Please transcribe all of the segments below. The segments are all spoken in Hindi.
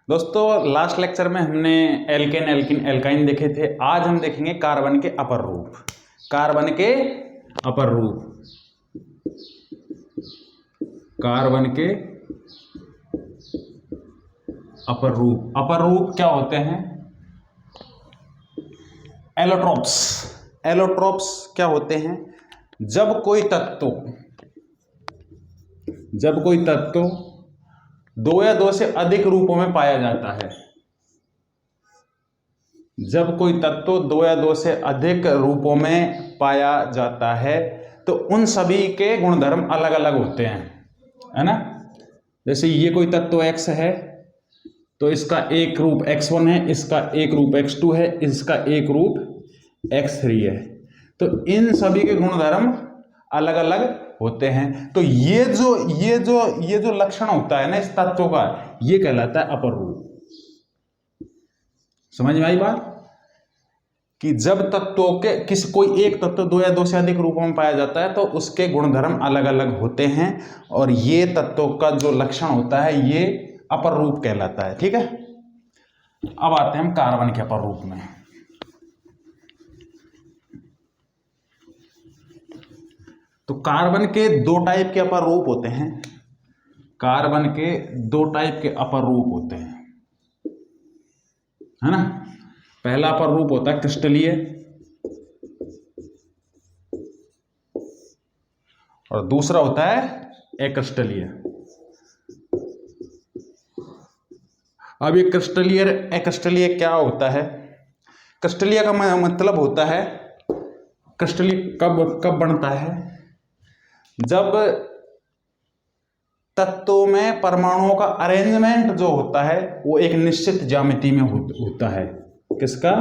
दोस्तों लास्ट लेक्चर में हमने एल्केन एल्किन एल्काइन देखे थे। आज हम देखेंगे कार्बन के अपर रूप। कार्बन के अपर रूप, कार्बन के अपर रूप। अपर रूप क्या होते हैं? एलोट्रोप्स। एलोट्रोप्स क्या होते हैं? जब कोई तत्व दो या दो से अधिक रूपों में पाया जाता है, जब कोई तत्व दो या दो से अधिक रूपों में पाया जाता है तो उन सभी के गुणधर्म अलग अलग होते हैं, है ना। जैसे ये कोई तत्व x है तो इसका एक रूप x1 है, इसका एक रूप x2 है, इसका एक रूप x3 है। तो इन सभी के गुणधर्म अलग अलग होते हैं। तो ये जो लक्षण होता है ना इस तत्व का, ये कहलाता है अपर रूप। समझ में आई बात? कि जब तत्वों के कोई एक तत्व दो या दो से अधिक रूपों में पाया जाता है तो उसके गुणधर्म अलग अलग होते हैं, और ये तत्वों का जो लक्षण होता है ये अपर रूप कहलाता है। ठीक है, अब आते हैं हम कार्बन के अपर रूप में। तो कार्बन के दो टाइप के अपर रूप होते हैं। कार्बन के दो टाइप के अपर रूप होते हैं, है ना। पहला अपर रूप होता है क्रिस्टलीय, और दूसरा होता है अक्रिस्टलीय। अब ये क्रिस्टलीय अक्रिस्टलीय क्या होता है? क्रिस्टलीय का मतलब होता है, क्रिस्टलीय कब बनता है? जब तत्वों में परमाणुओं का अरेंजमेंट जो होता है वो एक निश्चित ज्यामिति में होता है। किसका?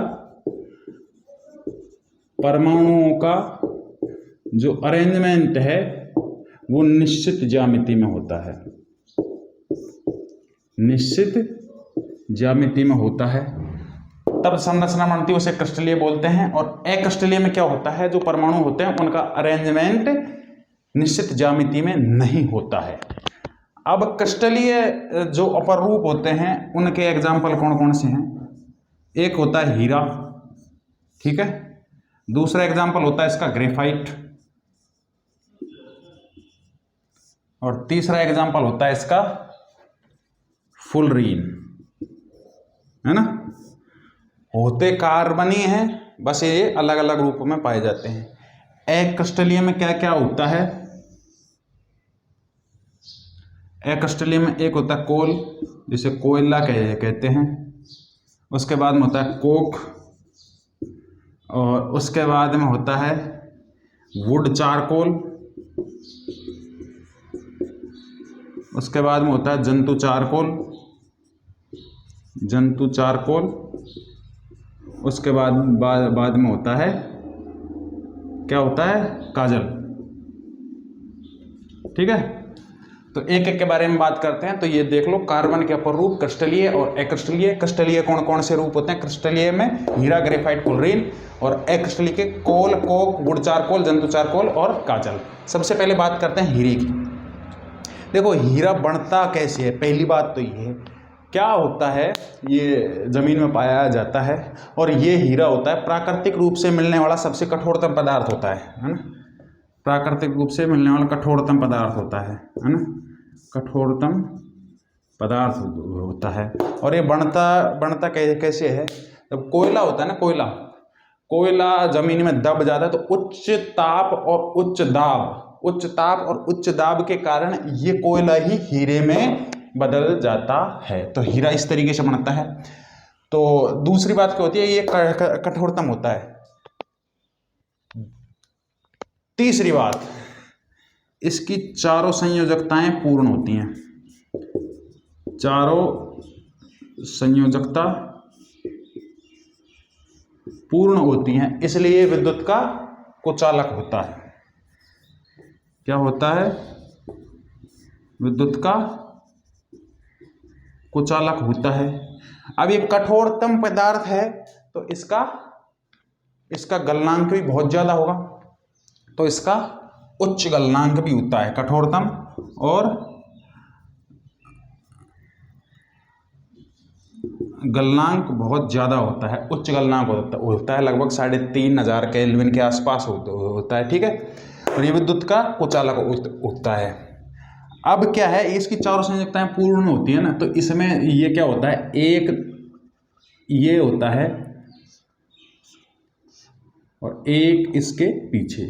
परमाणुओं का जो अरेंजमेंट है वो निश्चित ज्यामिति में होता है, निश्चित ज्यामिति में होता है, तब संरचना बनती है, उसे क्रिस्टलीय बोलते हैं। और अक्रिस्टलीय में क्या होता है? जो परमाणु होते हैं उनका अरेंजमेंट निश्चित ज्यामिति में नहीं होता है। अब क्रिस्टलीय जो अपर रूप होते हैं उनके एग्जाम्पल कौन कौन से हैं? एक होता है हीरा, ठीक है। दूसरा एग्जाम्पल होता है इसका ग्रेफाइट, और तीसरा एग्जाम्पल होता है इसका फुलरीन, है ना। होते कार्बनी हैं, बस ये अलग अलग रूपों में पाए जाते हैं। अक्रिस्टलीय में क्या क्या होता है? अक्रिस्टलीय में एक होता है कोल, जिसे कोयला कहते हैं। उसके बाद में होता है कोक, और उसके बाद में होता है वुड चारकोल, उसके बाद में होता है जंतु चारकोल, उसके बाद में होता है क्या होता है? काजल। ठीक है, तो एक एक के बारे में बात करते हैं। तो ये देख लो, कार्बन के अपर रूप क्रिस्टलीय और अक्रिस्टलीय। क्रिस्टलीय कौन कौन से रूप होते हैं? क्रिस्टलीय में हीरा, ग्रेफाइट, फुलरीन, और अक्रिस्टलीय के कोल, कोक, वुड चारकोल, जंतु चारकोल और काजल। सबसे पहले बात करते हैं हीरे की। देखो हीरा बनता कैसे है? पहली बात तो ये है, क्या होता है, ये जमीन में पाया जाता है, और ये हीरा होता है प्राकृतिक रूप से मिलने वाला सबसे कठोरतम पदार्थ होता है ना। प्राकृतिक रूप से मिलने वाला कठोरतम पदार्थ होता है ना, कठोरतम पदार्थ होता है। और ये बनता कैसे है? जब कोयला होता है ना, कोयला जमीन में दब जाता है तो उच्च ताप और उच्च दाब के कारण ये कोयला ही हीरे में बदल जाता है। तो हीरा इस तरीके से बनता है। तो दूसरी बात क्या होती है? ये कठोरतम होता है। तीसरी बात, इसकी चारों संयोजकताएं पूर्ण होती हैं। चारों संयोजकता पूर्ण होती हैं, इसलिए विद्युत का कुचालक होता है। क्या होता है? विद्युत का कुचालक होता है। अब ये कठोरतम पदार्थ है तो इसका गलनांक भी बहुत ज्यादा होगा, तो इसका उच्च गलनांक भी होता है। कठोरतम और गलनांक बहुत ज़्यादा होता है, उच्च गलनांक होता है, लगभग 3500 केल्विन के आसपास होता है, ठीक है। और ये विद्युत का कुचालक होता है। अब क्या है, इसकी चारों संयोजकताएं पूर्ण होती है ना, तो इसमें ये क्या होता है, एक ये होता है और एक इसके पीछे,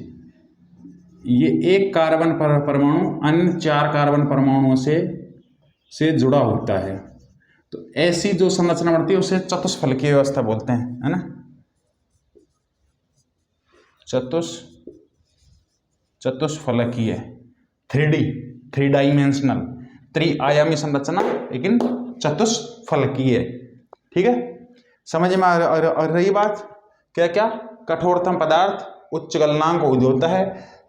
ये एक कार्बन परमाणु अन्य 4 कार्बन परमाणुओं से जुड़ा होता है। तो ऐसी जो संरचना बनती है उसे चतुष्फलकीय व्यवस्था बोलते हैं, है ना। चतुष्फलकीय, 3D, 3 डाइमेंशनल, त्रिआयामी संरचना, लेकिन चतुष्फलकीय, ठीक है। समझ में आ रही बात। क्या क्या, कठोरतम पदार्थ, उच्च गलनांक होता है,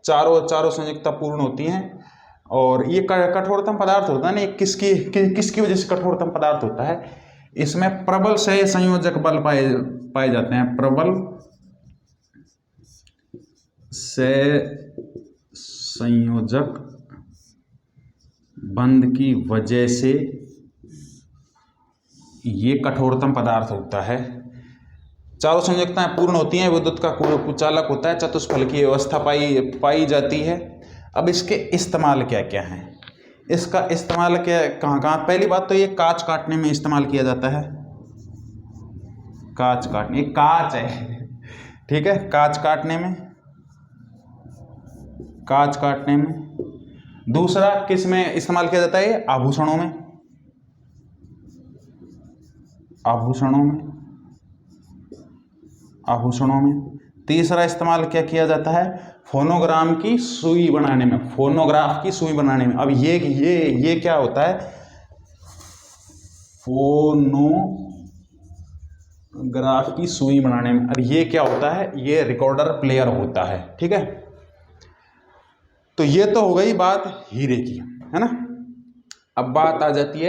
चारों संयुक्ता पूर्ण होती हैं। और ये कठोरतम पदार्थ होता है ना, किसकी वजह से कठोरतम पदार्थ होता है, इसमें प्रबल से संयोजक बल पाए जाते हैं, प्रबल से संयोजक बंध की वजह से ये कठोरतम पदार्थ होता है। चारों संयोजकताएं पूर्ण होती हैं, विद्युत का कुचालक होता है, चतुष्फलकीय व्यवस्था पाई जाती है। अब इसके इस्तेमाल क्या क्या हैं, इसका इस्तेमाल क्या कहाँ कहाँ, पहली बात तो ये कांच काटने में इस्तेमाल किया जाता है, कांच काटने, कांच है ठीक है, कांच काटने में। दूसरा किस में इस्तेमाल किया जाता है, आभूषणों में, आभूषणों में। तीसरा इस्तेमाल क्या किया जाता है, फोनोग्राम की सुई बनाने में, फोनोग्राफ की सुई बनाने में। अब ये क्या होता है, फोनोग्राफ की सुई बनाने में। अब ये क्या होता है, ये रिकॉर्डर प्लेयर होता है, ठीक है। तो ये तो हो गई बात हीरे की, है ना। अब बात आ जाती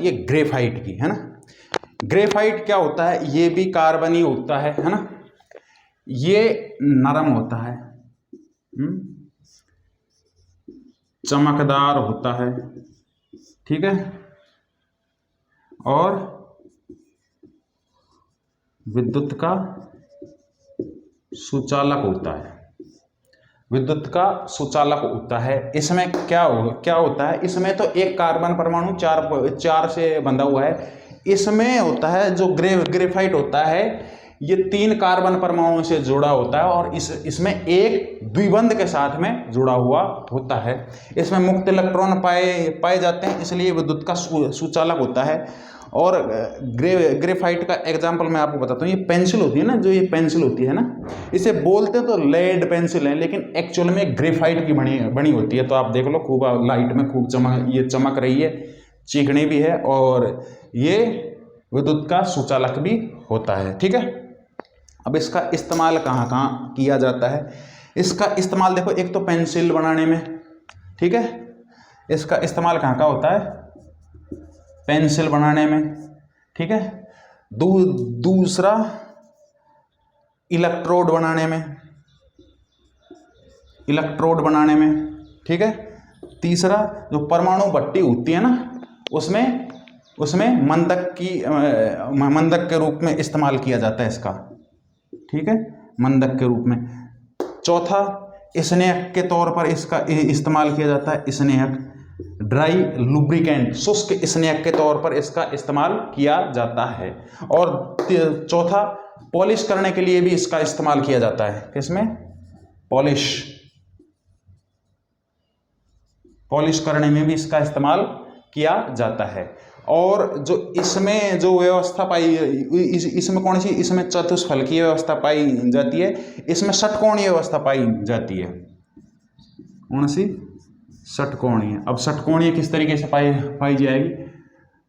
है ग्रेफाइट की, है ना। ग्रेफाइट क्या होता है, ये भी कार्बनी होता है ना। ये नरम होता है, चमकदार होता है, ठीक है, और विद्युत का सुचालक होता है। इसमें क्या होता है, इसमें तो एक कार्बन परमाणु चार से बंधा हुआ है। इसमें होता है जो ग्रेफाइट होता है, ये 3 कार्बन परमाणुओं से जुड़ा होता है और इसमें एक द्विबंध के साथ में जुड़ा हुआ होता है। इसमें मुक्त इलेक्ट्रॉन पाए जाते हैं, इसलिए विद्युत का सुचालक होता है। और ग्रेफाइट का एग्जांपल मैं आपको बताता हूँ, ये पेंसिल होती है ना, जो ये पेंसिल होती है ना, इसे बोलते तो लेड पेंसिल है, लेकिन एक्चुअल में ग्रेफाइट की बनी होती है। तो आप देख लो, खूब लाइट में खूब चमक रही है, चिकनी भी है, और ये विद्युत का सुचालक भी होता है, ठीक है। अब इसका इस्तेमाल कहाँ कहाँ किया जाता है, इसका इस्तेमाल देखो, एक तो पेंसिल बनाने में, ठीक है, इसका इस्तेमाल कहाँ कहाँ होता है, पेंसिल बनाने में, ठीक है। दूसरा इलेक्ट्रोड बनाने में, ठीक है। तीसरा जो परमाणु भट्टी होती है ना, उसमें मंदक के रूप में इस्तेमाल किया जाता है इसका, ठीक है, मंदक के रूप में। चौथा, स्नेहक के तौर पर इसका इस्तेमाल किया जाता है, स्नेहक, ड्राई लुब्रिकेंट, शुष्क स्नेहक के तौर पर इसका इस्तेमाल किया जाता है। और चौथा, पॉलिश करने के लिए भी इसका इस्तेमाल किया जाता है, किसमें, पॉलिश करने में भी इसका इस्तेमाल किया जाता है। और जो इसमें जो व्यवस्था इसमें कौन सी, इसमें चतुष्फलकीय व्यवस्था पाई जाती है, इसमें षटकोणीय व्यवस्था पाई जाती है। कौन सी, षटकोणीय। अब षटकोणीय किस तरीके से पाई जाएगी,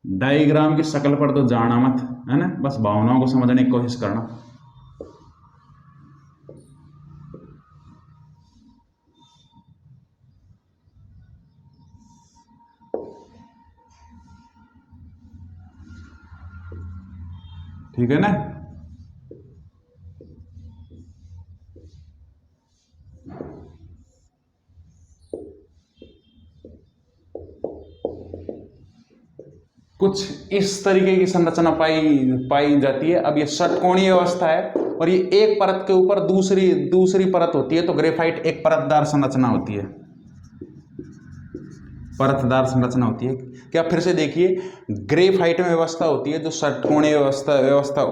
डायग्राम की शक्ल पर तो जाना मत, है ना, बस भावनाओं को समझने की कोशिश करना। ठीक है ना। कुछ इस तरीके की संरचना पाई जाती है। अब ये षटकोणीय व्यवस्था है और ये एक परत के ऊपर दूसरी परत होती है, तो ग्रेफाइट एक परतदार संरचना होती है, परतदार संरचना होती है। क्या फिर से देखिए, ग्रेफाइट में व्यवस्था होती है जो षटकोणीय व्यवस्था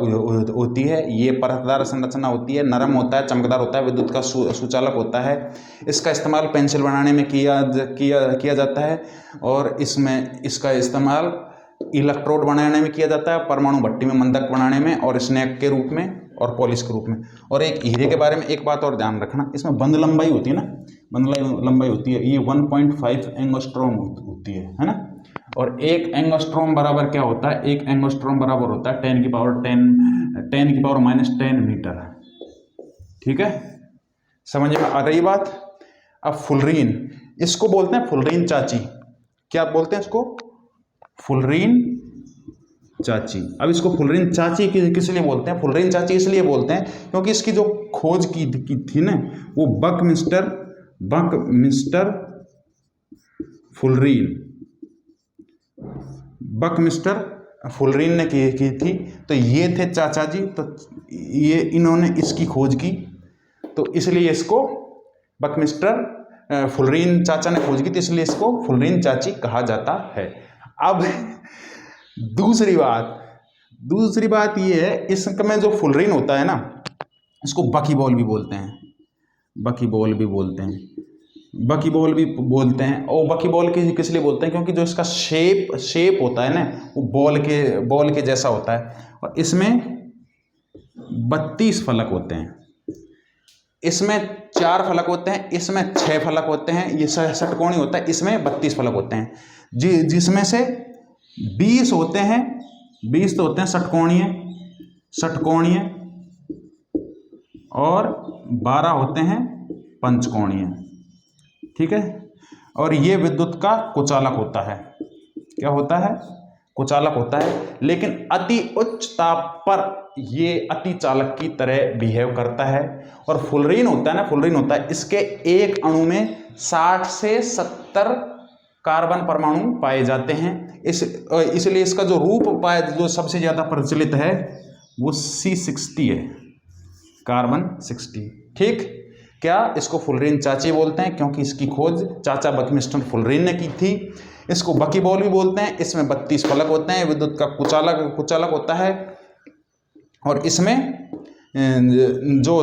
होती है, ये परतदार संरचना होती है, नरम होता है, चमकदार होता है, विद्युत का सुचालक होता है। इसका इस्तेमाल पेंसिल बनाने में किया जाता है और इसका इस्तेमाल इलेक्ट्रोड बनाने में किया जाता है, परमाणु भट्टी में मंदक बनाने में, और स्नैक के रूप में और पॉलिश के रूप में। और एक हीरे के बारे में एक बात और ध्यान रखना, इसमें बंद लंबाई होती है ना, बंद लंबाई होती है, ये 1.5 एंगस्ट्रॉम होती है ना। और एक एंगस्ट्रॉम बराबर क्या होता है, एक एंगस्ट्रॉम बराबर होता है 10 की पावर -10 मीटर। ठीक है, समझ में आ रही बात। अब फुलरीन, इसको बोलते हैं फुलरीन चाची। क्या बोलते हैं इसको? फुलरीन चाची। अब इसको फुलरीन चाची किस लिए बोलते हैं? फुलरीन चाची इसलिए बोलते हैं क्योंकि इसकी जो खोज की थी ना, वो बकमिस्टर फुलरीन ने की थी। तो ये थे चाचा जी, तो ये इन्होंने इसकी खोज की, तो इसलिए इसको बकमिस्टर फुलरीन चाचा ने खोज की, तो इसलिए इसको फुलरीन चाची कहा जाता है। अब दूसरी बात ये है, इसमें जो फुलरीन होता है ना, इसको बकीबॉल भी बोलते हैं, बकीबॉल भी बोलते हैं। और बकीबॉल किस लिए बोलते हैं? क्योंकि जो इसका शेप होता है ना, वो बॉल के जैसा होता है। और इसमें 32 फलक होते हैं, इसमें 4 फलक होते हैं, इसमें 6 फलक होते हैं। ये षटकोणी होता है, इसमें 32 फलक होते हैं, जिसमें से 20 होते हैं, 20 तो होते हैं षटकोणीय और 12 होते हैं पंचकोणीय। ठीक है, और ये विद्युत का कुचालक होता है। क्या होता है? कुचालक होता है। लेकिन अति उच्च ताप पर ये अति चालक की तरह बिहेव करता है। और फुलरीन होता है ना, फुलरीन होता है, इसके एक अणु में 60 से 70 कार्बन परमाणु पाए जाते हैं। इसलिए इसका जो रूप जो सबसे ज्यादा प्रचलित है वो C60 है, कार्बन 60। ठीक, क्या इसको फुलरीन चाची बोलते हैं क्योंकि इसकी खोज चाचा बकमिस्टर फुलरीन ने की थी। इसको बकीबॉल भी बोलते हैं, इसमें 32 फलक होते हैं, विद्युत का कुचालक होता है। और इसमें जो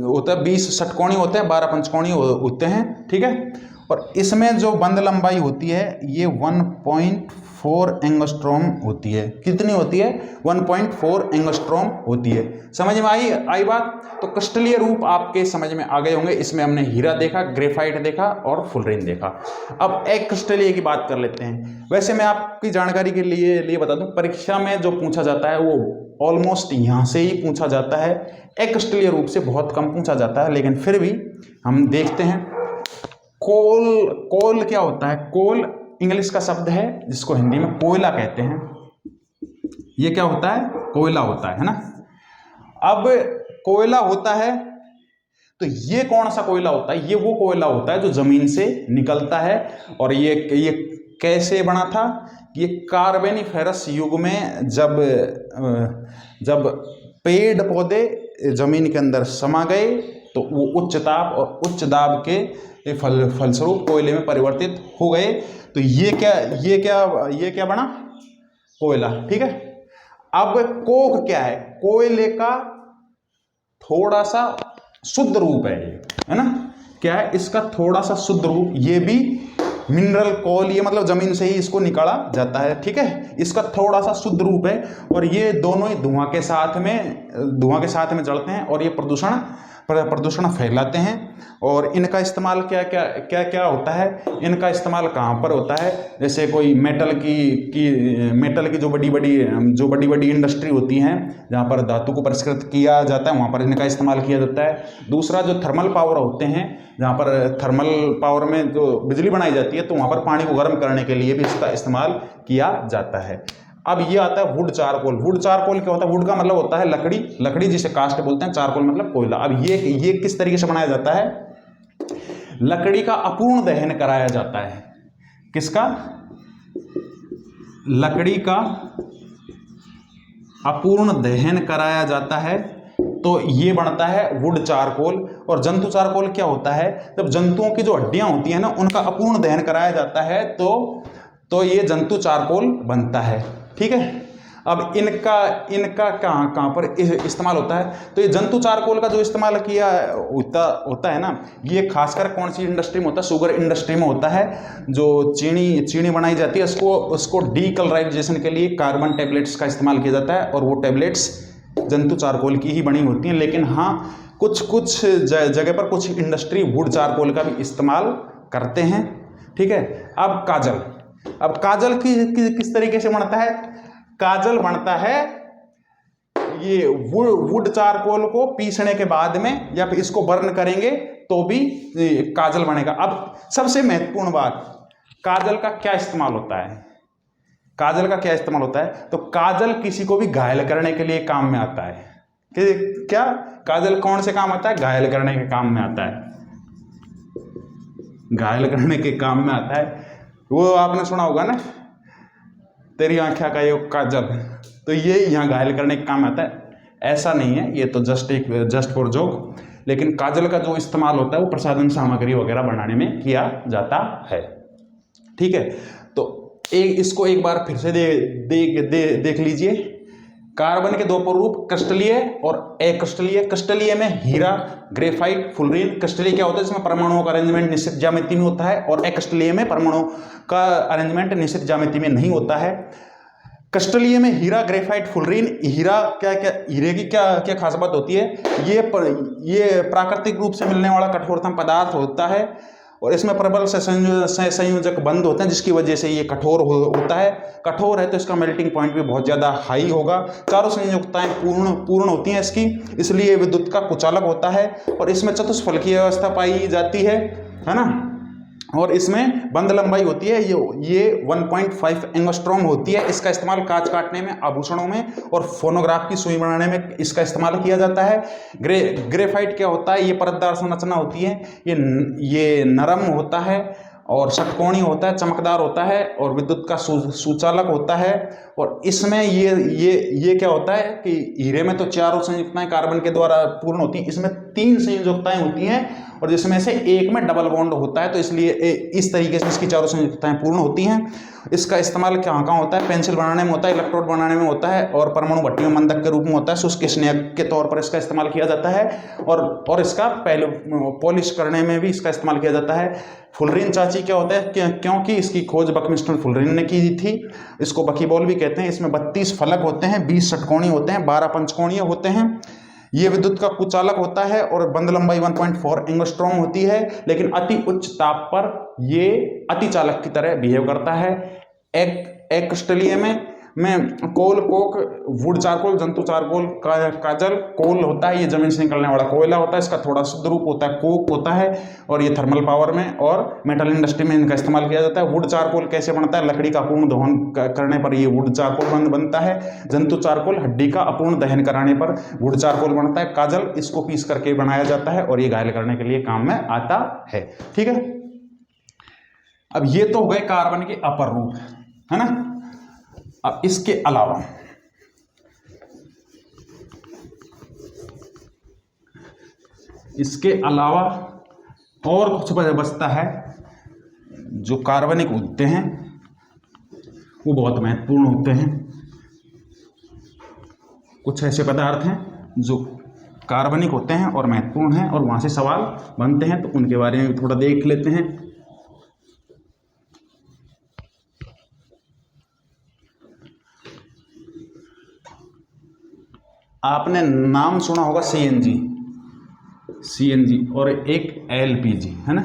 होता है 20 षटकोणी होते हैं, 12 पंचकोणी होते हैं। ठीक है, और इसमें जो बंद लंबाई होती है ये 1.4 एंगस्ट्रॉम होती है। कितनी होती है? 1.4 एंगस्ट्रॉम होती है। समझ में आई बात? तो क्रिस्टलीय रूप आपके समझ में आ गए होंगे। इसमें हमने हीरा देखा, ग्रेफाइट देखा और फुलरीन देखा। अब एक क्रिस्टलीय की बात कर लेते हैं। वैसे मैं आपकी जानकारी के लिए बता दूं, परीक्षा में जो पूछा जाता है वो ऑलमोस्ट यहाँ से ही पूछा जाता है। एक क्रिस्टलीय रूप से बहुत कम पूछा जाता है, लेकिन फिर भी हम देखते हैं। कोल क्या होता है? कोल इंग्लिश का शब्द है जिसको हिंदी में कोयला कहते हैं। ये क्या होता है? कोयला होता है ना। अब कोयला होता है तो ये कौन सा कोयला होता है? ये वो कोयला होता है जो जमीन से निकलता है। और ये कैसे बना था? ये कार्बोनिफेरस युग में जब पेड़ पौधे जमीन के अंदर समा गए तो वो उच्च ताप और उच्च दाब के फलस्वरूप कोयले में परिवर्तित हो गए। तो ये क्या बना? कोयला। ठीक है, अब कोक क्या है? कोयले का थोड़ा सा शुद्ध रूप है ये, है ना। क्या है? इसका थोड़ा सा शुद्ध रूप। ये भी मिनरल कोल, ये मतलब जमीन से ही इसको निकाला जाता है। ठीक है, इसका थोड़ा सा शुद्ध रूप है। और ये दोनों ही धुआं के साथ में जलते हैं और ये प्रदूषण फैलाते हैं। और इनका इस्तेमाल क्या होता है? इनका इस्तेमाल कहाँ पर होता है? जैसे कोई मेटल की जो बड़ी बड़ी इंडस्ट्री होती हैं, जहाँ पर धातु को परिष्कृत किया जाता है, वहाँ पर इनका इस्तेमाल किया जाता है। दूसरा, जो थर्मल पावर होते हैं, जहाँ पर थर्मल पावर में जो बिजली बनाई जाती है, तो वहाँ पर पानी को गर्म करने के लिए भी इसका इस्तेमाल किया जाता है। अब ये आता है वुड चारकोल। वुड चारकोल क्या होता है? वुड का मतलब होता है लकड़ी जिसे कास्ट बोलते हैं, चारकोल मतलब कोयला। अब ये किस तरीके से बनाया जाता है? लकड़ी का अपूर्ण दहन कराया जाता है। किसका? लकड़ी का अपूर्ण दहन कराया जाता है तो ये बनता है वुड चारकोल। और जंतु चारकोल क्या होता है, जब जंतुओं की जो हड्डियां होती हैं ना उनका अपूर्ण दहन कराया जाता है तो ये जंतु चारकोल बनता है। ठीक है, अब इनका कहाँ पर इस्तेमाल होता है, तो ये जंतु चारकोल का जो इस्तेमाल किया होता है ना, ये खासकर कौन सी इंडस्ट्री में होता है, शुगर इंडस्ट्री में होता है। जो चीनी बनाई जाती है उसको डीकलराइजेशन के लिए कार्बन टेबलेट्स का इस्तेमाल किया जाता है और वो टेबलेट्स जंतु चारकोल की ही बनी होती हैं। लेकिन हाँ, कुछ जगह पर कुछ इंडस्ट्री वुड चारकोल का भी इस्तेमाल करते हैं। ठीक है, अब काजल किस तरीके से बनता है, काजल बनता है ये वुड चारकोल को पीसने के बाद में, या फिर इसको बर्न करेंगे तो भी काजल बनेगा। अब सबसे महत्वपूर्ण बात, काजल का क्या इस्तेमाल होता है, तो काजल किसी को भी घायल करने के लिए काम में आता है। क्या काजल कौन से काम आता है, घायल करने के काम में आता है, घायल करने के काम में आता है। वो आपने सुना होगा ना, तेरी आँखें का ये काजल, तो ये यहाँ घायल करने के काम आता है। ऐसा नहीं है, ये तो जस्ट फॉर जोक। लेकिन काजल का जो इस्तेमाल होता है वो प्रसाधन सामग्री वगैरह बनाने में किया जाता है। ठीक है, तो इसको एक बार फिर से देख लीजिए। कार्बन के दो प्ररूप, क्रिस्टलीय और अक्रिस्टलीय। क्रिस्टलीय में हीरा, ग्रेफाइट, फुलरीन। क्रिस्टलीय क्या होता है, इसमें परमाणुओं का अरेंजमेंट निश्चित ज्यामिति में होता है, और अक्रिस्टलीय में परमाणुओं का अरेंजमेंट निश्चित ज्यामिति में नहीं होता है। क्रिस्टलीय में हीरा, ग्रेफाइट, फुलरीन। हीरे की क्या खास बात होती है, ये प्राकृतिक रूप से मिलने वाला कठोरतम पदार्थ होता है और इसमें प्रबल से संयोजक बंध होते हैं, जिसकी वजह से ये कठोर होता है। कठोर है तो इसका मेल्टिंग पॉइंट भी बहुत ज़्यादा हाई होगा। चारों संयुक्ताएं पूर्ण होती हैं इसकी, इसलिए विद्युत का कुचालक होता है। और इसमें चतुष्फलकीय व्यवस्था पाई जाती है ना। और इसमें बंध लंबाई होती है ये 1.5 एंगस्ट्रॉम होती है। इसका इस्तेमाल कांच काटने में, आभूषणों में और फोनोग्राफ की सुई बनाने में इसका इस्तेमाल किया जाता है। ग्रेफाइट क्या होता है, ये परतदार संरचना होती है, ये नरम होता है और षटकोणीय होता है, चमकदार होता है और विद्युत का सुचालक होता है। और इसमें ये क्या होता है कि हीरे में तो चारों संयुक्ताएं कार्बन के द्वारा पूर्ण होती हैं, इसमें 3 संयुक्ताएं होती हैं और जिसमें से एक में डबल बॉन्ड होता है, तो इसलिए इस तरीके से इसकी चारों संयुक्ताएं पूर्ण होती हैं। इसका इस्तेमाल कहाँ होता है, पेंसिल बनाने में होता है, इलेक्ट्रोड बनाने में होता है और परमाणु भट्टी में मंदक के रूप में होता है। शुष्क स्नेहक के तौर पर इसका इस्तेमाल किया जाता है और इसका पहले पॉलिश करने में भी इसका इस्तेमाल किया जाता है। फुलरीन चाची क्या होता है, क्योंकि इसकी खोज बकमिस्टर फुलरीन ने की थी। इसको बकीबॉल भी कहते हैं। इसमें 32 फलक होते हैं, 20 षटकोणीय होते हैं, 12 पंचकोणीय होते हैं। ये विद्युत का कुचालक होता है और बंध लंबाई 1.4 एंगस्ट्रॉम होती है, लेकिन अति उच्च ताप पर ये अतिचालक की तरह बिहेव करता है। अक्रिस्टलीय में कोल, कोक, वुड चारकोल, जंतु चारकोल, काजल। कोल होता है ये जमीन से निकलने वाला कोयला होता है, इसका थोड़ा शुद्ध रूप होता है कोक होता है और ये थर्मल पावर में और मेटल इंडस्ट्री में इनका इस्तेमाल किया जाता है। वुड चारकोल कैसे बनता है, लकड़ी का अपूर्ण दहन करने पर ये वुड चारकोल बनता है। जंतु चारकोल हड्डी का अपूर्ण दहन कराने पर वुड चारकोल बनता है। काजल इसको पीस करके बनाया जाता है और ये घायल करने के लिए काम में आता है। ठीक है, अब ये तो हो गए कार्बन के अपर रूप, है ना। अब इसके अलावा और कुछ बचता है जो कार्बनिक होते हैं, वो बहुत महत्वपूर्ण होते हैं। कुछ ऐसे पदार्थ हैं जो कार्बनिक होते हैं और महत्वपूर्ण हैं और वहां से सवाल बनते हैं, तो उनके बारे में थोड़ा देख लेते हैं। आपने नाम सुना होगा सीएनजी और एक एलपीजी, है ना।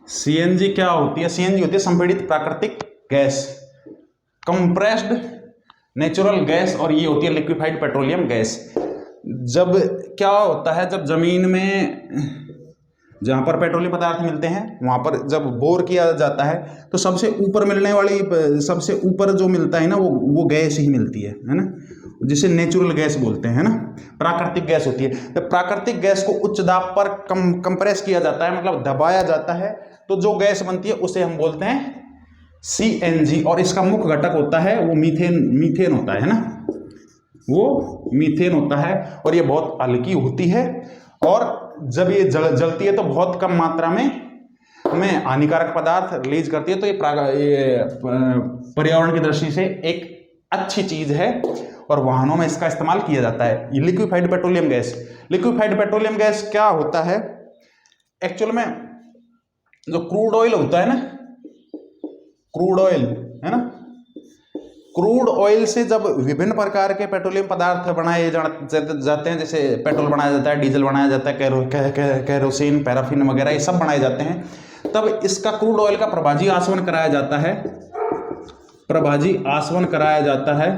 सीएनजी क्या होती है, सीएनजी होती है संपीड़ित प्राकृतिक गैस, कंप्रेस्ड नेचुरल गैस, और ये होती है लिक्विफाइड पेट्रोलियम गैस। जब क्या होता है, जब जमीन में जहाँ पर पेट्रोलियम पदार्थ मिलते हैं वहाँ पर जब बोर किया जाता है तो सबसे ऊपर मिलने वाली, सबसे ऊपर जो मिलता है ना वो गैस ही मिलती है ना, जिसे नेचुरल गैस बोलते हैं ना। प्राकृतिक गैस होती है। तो प्राकृतिक गैस को उच्च दाब पर कंप्रेस किया जाता है, मतलब दबाया जाता है, तो जो गैस बनती है उसे हम बोलते हैं CNG, और इसका मुख्य घटक होता है वो मीथेन होता है ना, वो मीथेन होता है, और ये बहुत हल्की होती है, और जब ये जलती है तो बहुत कम मात्रा में हानिकारक पदार्थ रिलीज करती है। तो ये पर्यावरण की दृष्टि से एक अच्छी चीज है, और वाहनों में इसका इस्तेमाल किया जाता है। Liquefied petroleum gas, liquefied petroleum gas क्या होता है एक्चुअल में, जो क्रूड ऑयल होता है ना, क्रूड ऑयल है ना, क्रूड ऑयल से जब विभिन्न प्रकार के पेट्रोलियम पदार्थ बनाए जाते हैं, जैसे पेट्रोल बनाया जाता है, डीजल बनाया जाता है, कैरोसिन, पैराफिन वगैरह ये सब बनाए जाते हैं, तब इसका क्रूड ऑयल का प्रभाजी आसवन कराया जाता है, प्रभाजी आसवन कराया जाता है,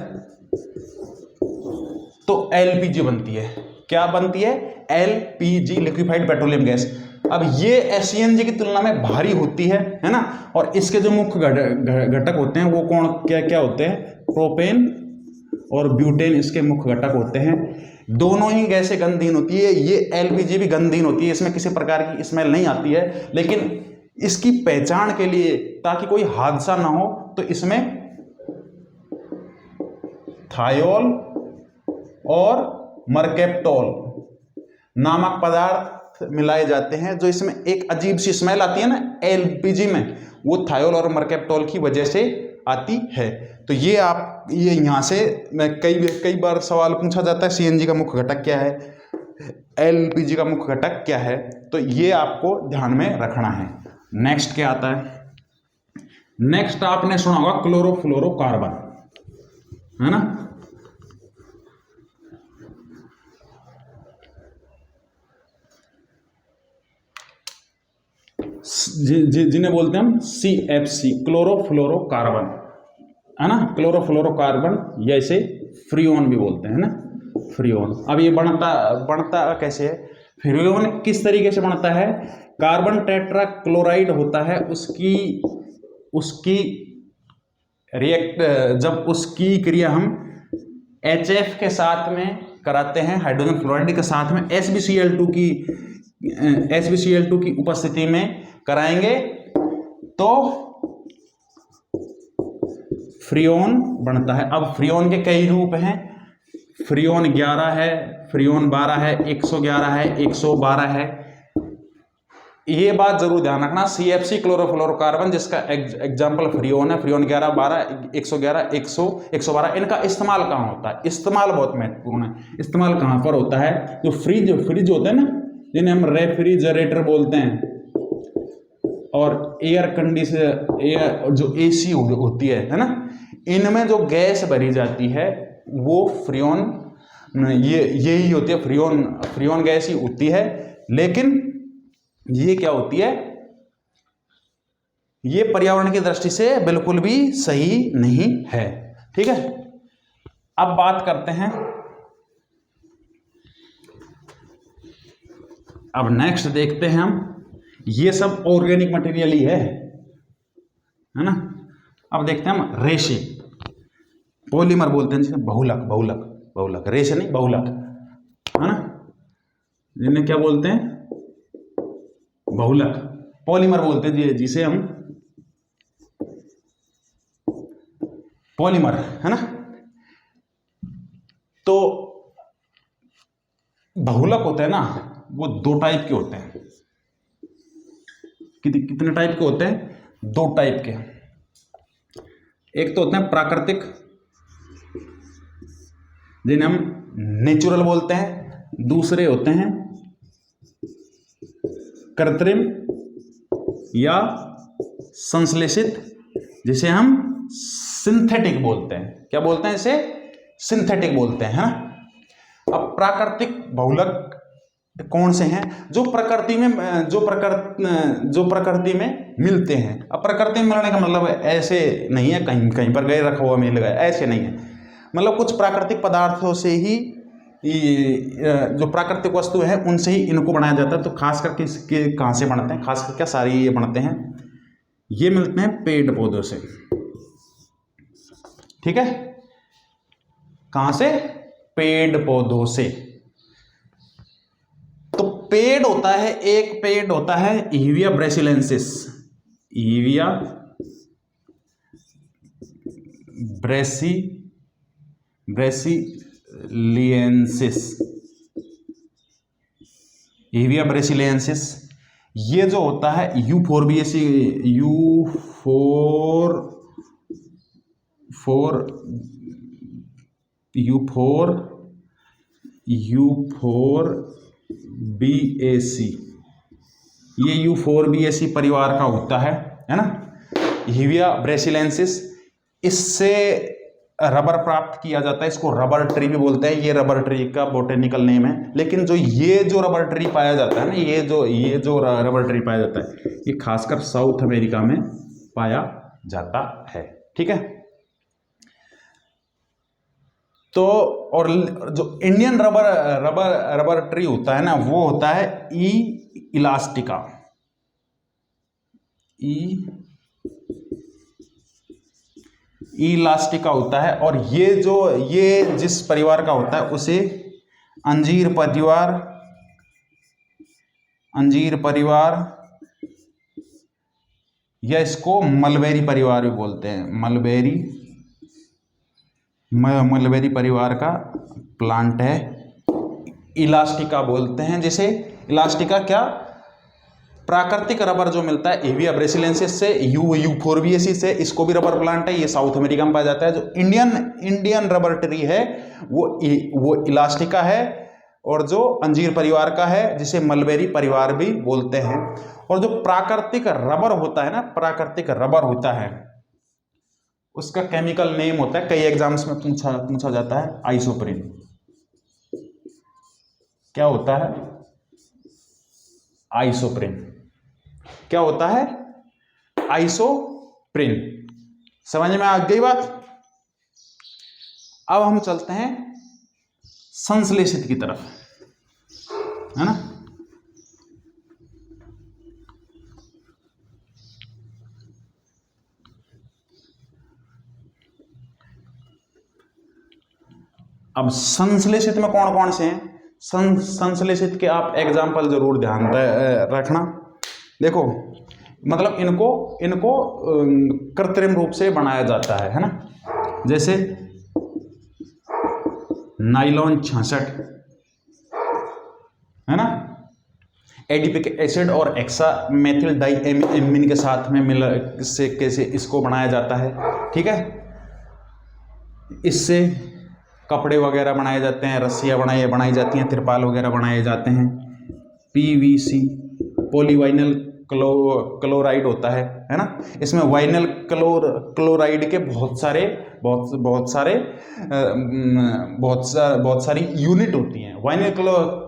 तो LPG बनती है। क्या बनती है? LPG, liquefied petroleum gas. अब ये CNG की तुलना में भारी होती है ना, और इसके जो मुख्य घटक होते हैं वो कौन क्या क्या होते हैं? प्रोपेन और ब्यूटेन इसके मुख्य घटक होते हैं। दोनों ही गैसें गंधहीन होती है, ये LPG भी गंधहीन होती है, इसमें किसी प्रकार की स्मेल नहीं आती है, लेकिन इसकी पहचान के लिए ताकि कोई हादसा ना हो तो इसमें थायोल और मर्केप्टोल नामक पदार्थ मिलाए जाते हैं, जो इसमें एक अजीब सी स्मेल आती है ना LPG में, वो थायोल और मर्केप्टोल की वजह से आती है। तो ये यहाँ से कई बार सवाल पूछा जाता है CNG का मुख्य घटक क्या है, LPG का मुख्य घटक क्या है, तो ये आपको ध्यान में रखना है। नेक्स्ट क्या आता है? नेक्स्ट आपने सुना होगा क्लोरोफ्लोरोकार्बन, है ना, जिन्हें बोलते हैं हम CFC, क्लोरोफ्लोरोकार्बन, है ना, क्लोरोफ्लोरोकार्बन, जैसे फ्रियोन भी बोलते हैं ना, फ्रियोन। अब ये बनता कैसे है? फ्रियोन किस तरीके से बनता है? कार्बन टेट्रा क्लोराइड होता है, उसकी जब उसकी क्रिया हम HF के साथ में कराते हैं, हाइड्रोजन फ्लोराइड के साथ में HbCl2 की उपस्थिति में कराएंगे, तो फ्रियोन बनता है। अब फ्रियोन के कई रूप हैं, फ्रियोन 11 है, फ्रियोन 12 है, 111 है, 112 है। ये बात जरूर ध्यान रखना, CFC क्लोरोफ्लोरोकार्बन जिसका एग्जाम्पल फ्रियोन है, फ्रियोन 11, 12, 111, 112, इनका इस्तेमाल कहाँ होता है? इस्तेमाल बहुत महत्वपूर्ण है। इस्तेमाल कहाँ पर होता है? जो फ्रिज होते हैं ना, जिन्हें हम रेफ्रिजरेटर बोलते हैं, और एयर कंडीशनर जो AC होती है ना, इनमें जो गैस भरी जाती है वो फ्रियोन, यही होती है, फ्रियोन गैस ही होती है। लेकिन ये क्या होती है? ये पर्यावरण की दृष्टि से बिल्कुल भी सही नहीं है। ठीक है, अब बात करते हैं, अब नेक्स्ट देखते हैं हम, ये सब ऑर्गेनिक मटेरियल ही है ना। अब देखते हैं हम रेशे, पॉलीमर बोलते हैं जिसे, बहुलक, रेशे नहीं, बहुलक, है ना, जिन्हें क्या बोलते हैं? बहुलक, पॉलीमर बोलते हैं जिसे हम पॉलीमर, है ना। तो बहुलक होते हैं ना, वो 2 टाइप के होते हैं। कितने टाइप के होते हैं? 2 टाइप के। एक तो होते हैं प्राकृतिक, जिन्हें हम नेचुरल बोलते हैं, दूसरे होते हैं कृत्रिम या संश्लेषित, जिसे हम सिंथेटिक बोलते हैं। क्या बोलते हैं इसे? सिंथेटिक बोलते हैं, है ना। अब प्राकृतिक बहुलक कौन से हैं? जो प्रकृति में मिलते हैं। अब प्रकृति में मिलने का मतलब ऐसे नहीं है कहीं पर गए रखा हुआ मिल गया, ऐसे नहीं है। मतलब कुछ प्राकृतिक पदार्थों से ही, जो प्राकृतिक वस्तु है उनसे ही इनको बनाया जाता है। तो खास करके इसके कहाँ से बनते हैं? खास करके सारी ये बनते हैं, ये मिलते हैं पेड़ पौधों से। ठीक है, कहाँ से? पेड़ पौधों से। तो पेड़ होता है, एक पेड़ होता है ईविया ब्रेसिलेंसिस, ईविया ब्रेसिलियंसिस, हीविया ब्रेसिलियंसिस, ये जो होता है यूफोरबिएसी, यूफोरबिएसी, ये यूफोरबिएसी परिवार का होता है ना, हीविया ब्रेसिलेंसिस। इससे रबर प्राप्त किया जाता है, इसको रबर ट्री भी बोलते हैं, ये रबर ट्री का बोटेनिकल नेम है। लेकिन ये जो रबर ट्री पाया जाता है ना, ये जो रबर ट्री पाया जाता है, ये खासकर साउथ अमेरिका में पाया जाता है। ठीक है, तो और जो इंडियन रबर ट्री होता है ना, वो होता है इलास्टिका, इलास्टिका होता है। और ये जिस परिवार का होता है उसे अंजीर परिवार या इसको मलबेरी परिवार भी बोलते हैं। मलबेरी परिवार का प्लांट है, इलास्टिका बोलते हैं जिसे। इलास्टिका क्या, प्राकृतिक रबर जो मिलता है हीविया ब्रेसिलेंसिस से, यूफोरबिएसी से, इसको भी रबर प्लांट है, ये साउथ अमेरिका में पाया जाता है। जो इंडियन रबर ट्री है वो इलास्टिका है, और जो अंजीर परिवार का है जिसे मलबेरी परिवार भी बोलते हैं। और जो प्राकृतिक रबर होता है ना, प्राकृतिक रबर होता है, उसका केमिकल नेम होता है, कई एग्जाम्स में पूछा जाता है, आइसोप्रीन। क्या होता है? आइसोप्रीन। क्या होता है? आइसोप्रीन। समझ में आ गई बात? अब हम चलते हैं संश्लेषित की तरफ, है ना। अब संश्लेषित में कौन कौन से हैं? संश्लेषित के आप एग्जाम्पल जरूर ध्यान रखना। देखो, मतलब इनको कृत्रिम रूप से बनाया जाता है ना। जैसे नाइलॉन 66, है ना, एडिपिक एसिड और एक्सा मेथिल डाइएमीन के साथ में मिल से कैसे इसको बनाया जाता है। ठीक है, इससे कपड़े वगैरह बनाए जाते हैं, रस्सियाँ बनाई जाती हैं, तिरपाल वगैरह बनाए जाते हैं। पीवीसी पॉलीवाइनल क्लोराइड होता है ना। इसमें वाइनल क्लोराइड के बहुत सारी यूनिट होती हैं। वाइनल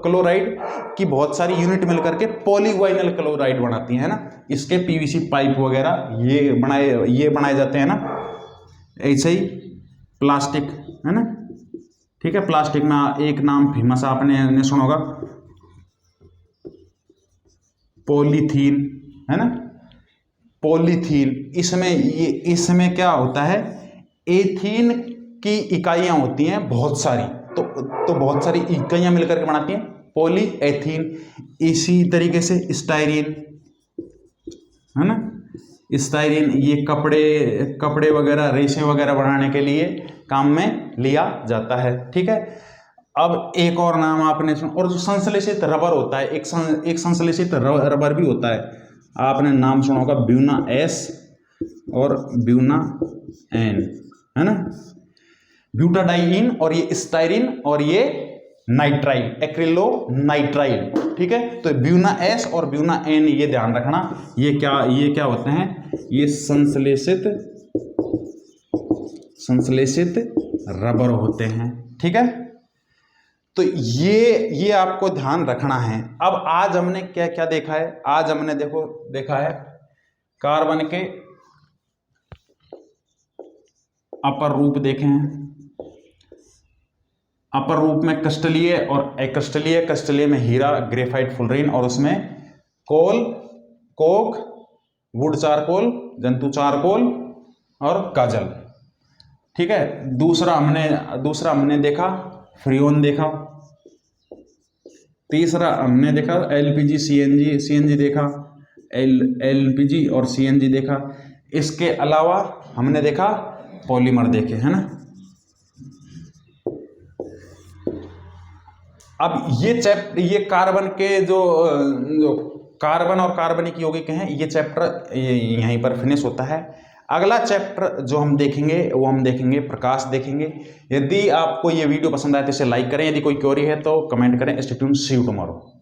क्लोराइड की बहुत सारी यूनिट मिलकर के पॉलीवाइनल क्लोराइड बनाती हैं, है ना। इसके पीवीसी पाइप वगैरह ये बनाए जाते हैं ना। ऐसे ही प्लास्टिक, है ना। ठीक है, प्लास्टिक में एक नाम फेमस आपने सुना होगा, पॉलीथीन, है ना। पॉलीथीन, इसमें क्या होता है, एथीन की इकाइयां होती हैं बहुत सारी, तो बहुत सारी इकाइयां मिलकर के बनाती हैं पॉलीएथीन। इसी तरीके से स्टाइरीन, है ना, स्टाइरीन ये कपड़े वगैरह, रेशे वगैरह बनाने के लिए काम में लिया जाता है। ठीक है, अब एक और नाम आपने सुना, और जो संश्लेषित रबर होता है, एक संश्लेषित रबर भी होता है, आपने नाम सुना होगा, ब्यूना एस और ब्यूना एन, है ना। ब्यूटाडाइइन और ये स्टाइरिन और ये नाइट्राइल, एक्रिलोनाइट्राइल। ठीक है, तो ब्यूना एस और ब्यूना एन ये ध्यान रखना, ये क्या होते हैं, ये संश्लेषित रबर होते हैं। ठीक है, तो ये आपको ध्यान रखना है। अब आज हमने क्या क्या देखा है? आज हमने देखा है कार्बन के अपर रूप देखे हैं। अपर रूप में क्रिस्टलीय और अक्रिस्टलीय। क्रिस्टलीय में हीरा, ग्रेफाइट, फुलरीन, और उसमें कोल, कोक, वुड चारकोल, जंतु चारकोल और काजल। ठीक है, दूसरा हमने देखा फ्रियोन देखा। तीसरा हमने देखा एलपीजी, सीएनजी देखा, एलपीजी और सीएनजी देखा। इसके अलावा हमने देखा पॉलीमर देखे, है ना। अब ये कार्बन के जो कार्बन और कार्बनिक यौगिक हैं, ये चैप्टर यहीं पर फिनिश होता है। अगला चैप्टर जो हम देखेंगे वो हम देखेंगे प्रकाश देखेंगे। यदि आपको ये वीडियो पसंद आए तो इसे लाइक करें, यदि कोई क्वेरी है तो कमेंट करें। Stay tuned, see you tomorrow.